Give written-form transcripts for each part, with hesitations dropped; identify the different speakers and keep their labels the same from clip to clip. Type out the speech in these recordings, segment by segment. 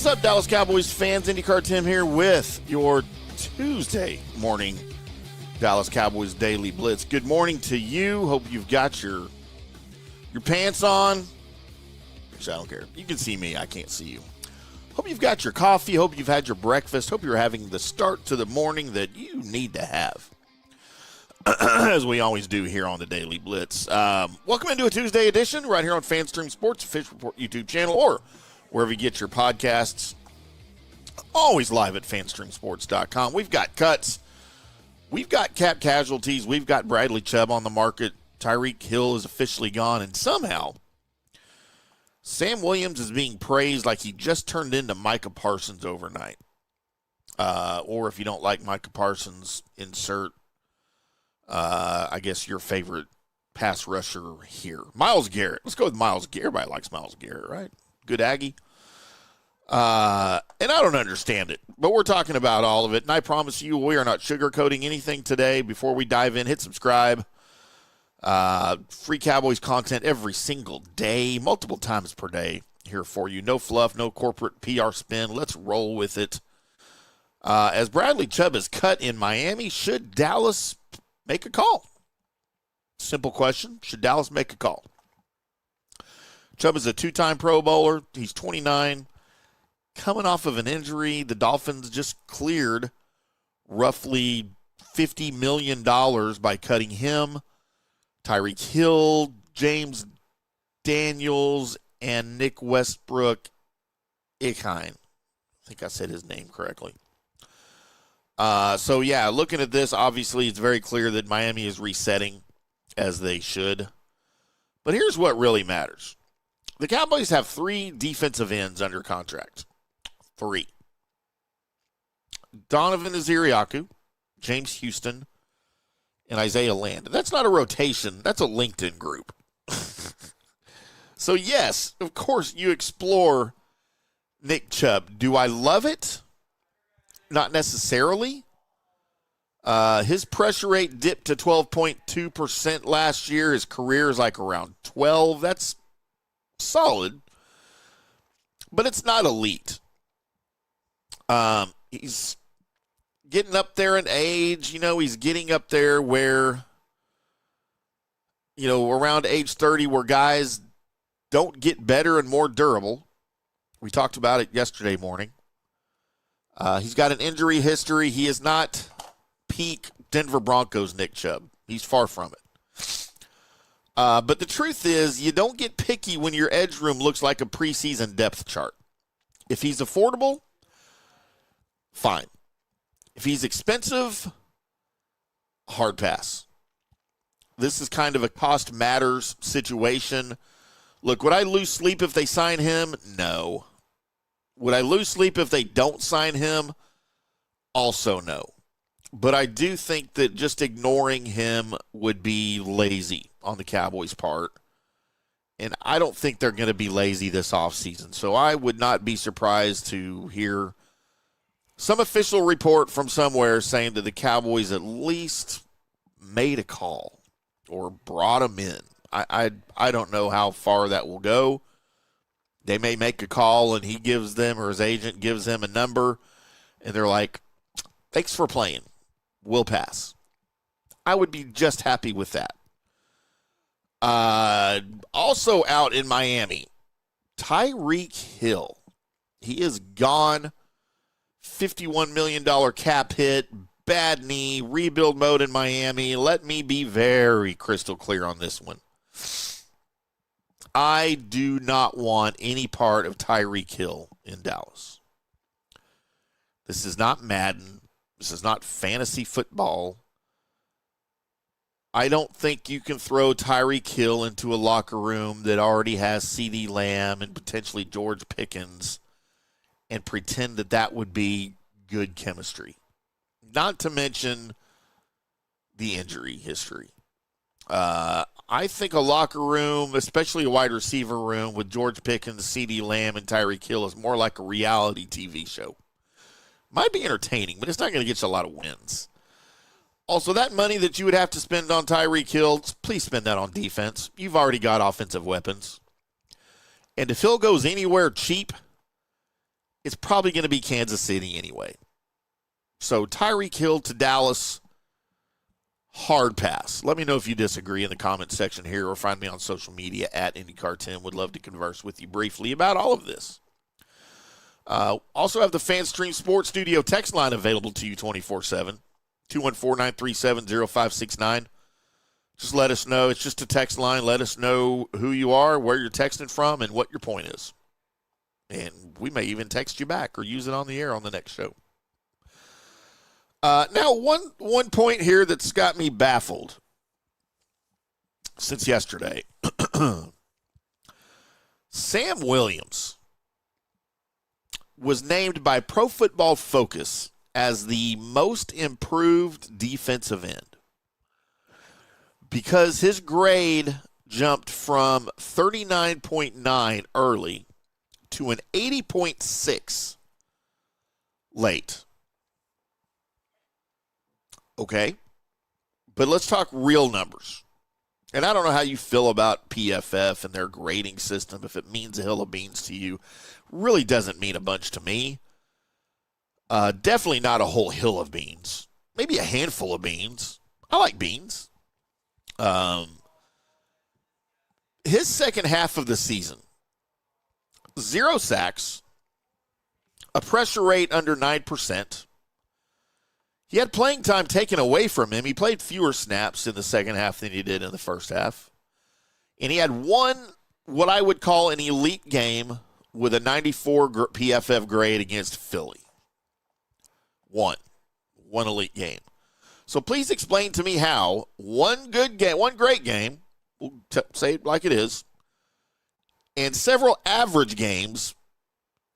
Speaker 1: is up, Dallas Cowboys fans? IndyCar Tim here with your Tuesday morning Dallas Cowboys Daily Blitz. Good morning to you. Hope you've got your pants on. Actually, I don't care. You can see me. I can't see you. Hope you've got your coffee. Hope you've had your breakfast. Hope you're having the start to the morning that you need to have, as we always do here on the Daily Blitz. Welcome into a Tuesday edition right here on FanStream Sports, Fish Report YouTube channel, or wherever you get your podcasts. Always live at fanstreamsports.com. We've got cuts. We've got cap casualties. We've got Bradley Chubb on the market. Tyreek Hill is officially gone, and somehow Sam Williams is being praised like he just turned into Micah Parsons overnight. Or if you don't like Micah Parsons, insert, I guess, your favorite pass rusher here. Myles Garrett. Let's go with Myles Garrett. Everybody likes Myles Garrett, right? Good Aggie. And I don't understand it, but we're talking about all of it. And I promise you, we are not sugarcoating anything today. Before we dive in, hit subscribe. Free Cowboys content every single day, multiple times per day here for you. No fluff, no corporate PR spin. Let's roll with it. As Bradley Chubb is cut in Miami, should Dallas make a call? Simple question. Should Dallas make a call? Chubb is a two-time Pro Bowler. He's 29. Coming off of an injury, the Dolphins just cleared roughly $50 million by cutting him, Tyreek Hill, James Daniels, and Nick Westbrook-Ikhine. I think I said his name correctly. So, yeah, looking at this, obviously it's very clear that Miami is resetting, as they should. But here's what really matters. The Cowboys have 3 defensive ends under contract. 3. Donovan Ezeriaku, James Houston, and Isaiah Land. That's not a rotation. That's a LinkedIn group. So, yes, of course, you explore Nick Chubb. Do I love it? Not necessarily. His pressure rate dipped to 12.2% last year. His career is like around 12. That's solid, but it's not elite. He's getting up there in age. He's getting up there where, around age 30, where guys don't get better and more durable. We talked about it yesterday morning. He's got an injury history. He is not peak Denver Broncos Nick Chubb. He's far from it. But the truth is, you don't get picky when your edge room looks like a preseason depth chart. If he's affordable, fine. If he's expensive, hard pass. This is kind of a cost matters situation. Look, would I lose sleep if they sign him? No. Would I lose sleep if they don't sign him? Also no. But I do think that just ignoring him would be lazy on the Cowboys' part. And I don't think they're going to be lazy this offseason. So I would not be surprised to hear some official report from somewhere saying that the Cowboys at least made a call or brought him in. I don't know how far that will go. They may make a call and he gives them, or his agent gives them, a number, and they're like, thanks for playing. We'll pass. I would be just happy with that. Also out in Miami, Tyreek Hill. He is gone. $51 million cap hit, bad knee, rebuild mode in Miami. Let me be very crystal clear on this one. I do not want any part of Tyreek Hill in Dallas. This is not Madden. This is not fantasy football. I don't think you can throw Tyreek Hill into a locker room that already has CeeDee Lamb and potentially George Pickens and pretend that that would be good chemistry. Not to mention the injury history. I think a locker room, especially a wide receiver room with George Pickens, CeeDee Lamb, and Tyreek Hill is more like a reality TV show. Might be entertaining, but it's not going to get you a lot of wins. Also, that money that you would have to spend on Tyreek Hill, please spend that on defense. You've already got offensive weapons. And if Hill goes anywhere cheap, it's probably going to be Kansas City anyway. So Tyreek Hill to Dallas, hard pass. Let me know if you disagree in the comment section here or find me on social media at IndyCar10. Would love to converse with you briefly about all of this. Also have the FanStream Sports Studio text line available to you 24/7, 214-937-0569. Just let us know. It's just a text line. Let us know who you are, where you're texting from, and what your point is. And we may even text you back or use it on the air on the next show. Now, one point here that's got me baffled since yesterday. Sam Williams was named by Pro Football Focus as the most improved defensive end because his grade jumped from 39.9 early to an 80.6 late. Okay, but let's talk real numbers. And I don't know how you feel about PFF and their grading system. If it means a hill of beans to you, really doesn't mean a bunch to me. Definitely not a whole hill of beans. Maybe a handful of beans. I like beans. His second half of the season, 0 sacks, a pressure rate under 9%. He had playing time taken away from him. He played fewer snaps in the second half than he did in the first half. And he had one, what I would call an elite game with a 94 PFF grade against Philly. One elite game. So please explain to me how one good game, one great game, we'll say it like it is, and several average games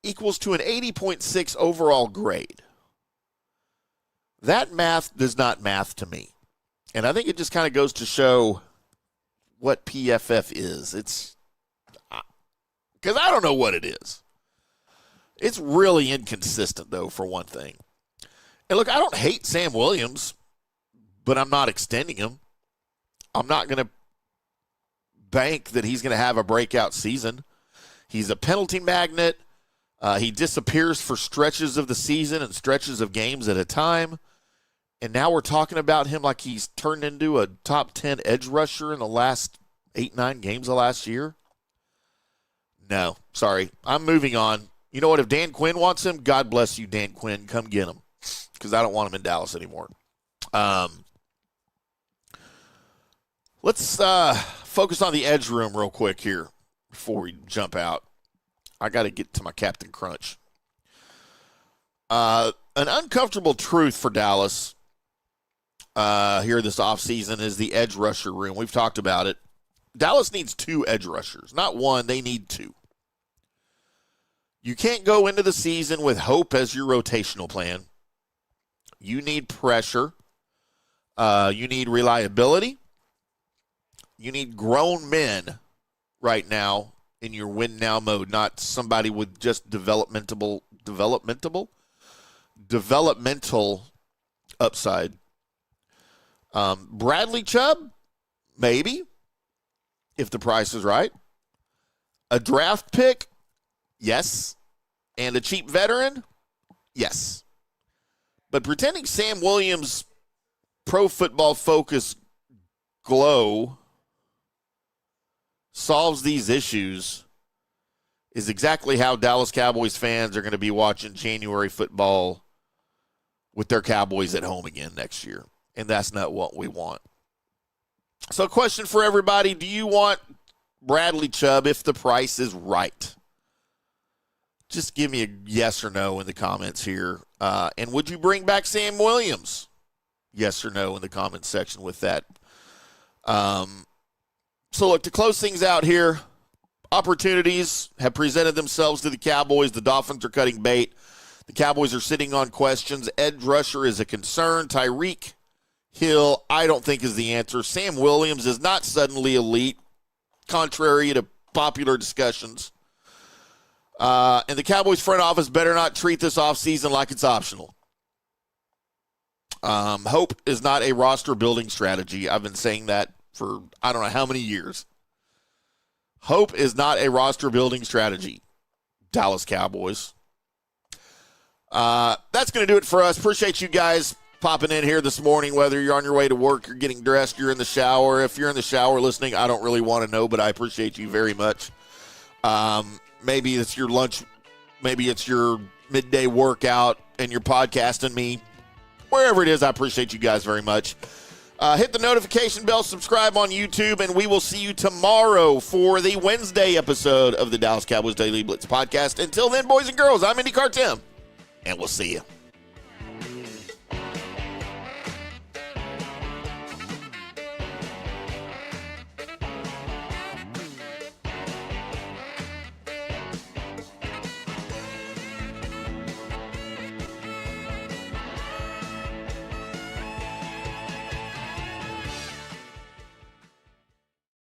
Speaker 1: equals to an 80.6 overall grade. That math does not math to me. And I think it just kind of goes to show what PFF is. It's because I don't know what it is. It's really inconsistent, though, for one thing. And look, I don't hate Sam Williams, but I'm not extending him. I'm not going to bank that he's going to have a breakout season. He's a penalty magnet. He disappears for stretches of the season and stretches of games at a time. And now we're talking about him like he's turned into a top 10 edge rusher in the last 8-9 games of last year. No, sorry. I'm moving on. You know what? If Dan Quinn wants him, God bless you, Dan Quinn. Come get him because I don't want him in Dallas anymore. Let's focus on the edge room real quick here before we jump out. I got to get to my Captain Crunch. An uncomfortable truth for Dallas here this offseason is the edge rusher room. We've talked about it. Dallas needs 2 edge rushers. Not 1, they need 2. You can't go into the season with hope as your rotational plan. You need pressure. You need reliability. You need grown men right now in your win now mode, not somebody with just developmental upside. Bradley Chubb, maybe, if the price is right. A draft pick, yes. And a cheap veteran, yes. But pretending Sam Williams' Pro Football Focus glow solves these issues is exactly how Dallas Cowboys fans are going to be watching January football with their Cowboys at home again next year. And that's not what we want. So question for everybody, do you want Bradley Chubb if the price is right? Just give me a yes or no in the comments here. And would you bring back Sam Williams? Yes or no in the comments section with that. So look, to close things out here, opportunities have presented themselves to the Cowboys. The Dolphins are cutting bait. The Cowboys are sitting on questions. Edge rusher is a concern. Tyreek Hill, I don't think, is the answer. Sam Williams is not suddenly elite, contrary to popular discussions. And the Cowboys front office better not treat this offseason like it's optional. Hope is not a roster building strategy. I've been saying that for I don't know how many years. Hope is not a roster building strategy, Dallas Cowboys. That's going to do it for us. Appreciate you guys popping in here this morning, whether you're on your way to work, you're getting dressed, you're in the shower. If you're in the shower listening, I don't really want to know, but I appreciate you very much. Maybe it's your lunch, maybe it's your midday workout, and you're podcasting me. Wherever it is, I appreciate you guys very much. Hit the notification bell, subscribe on YouTube, and we will see you tomorrow for the Wednesday episode of the Dallas Cowboys Daily Blitz podcast. Until then, boys and girls, I'm IndyCar Tim, and we'll see you.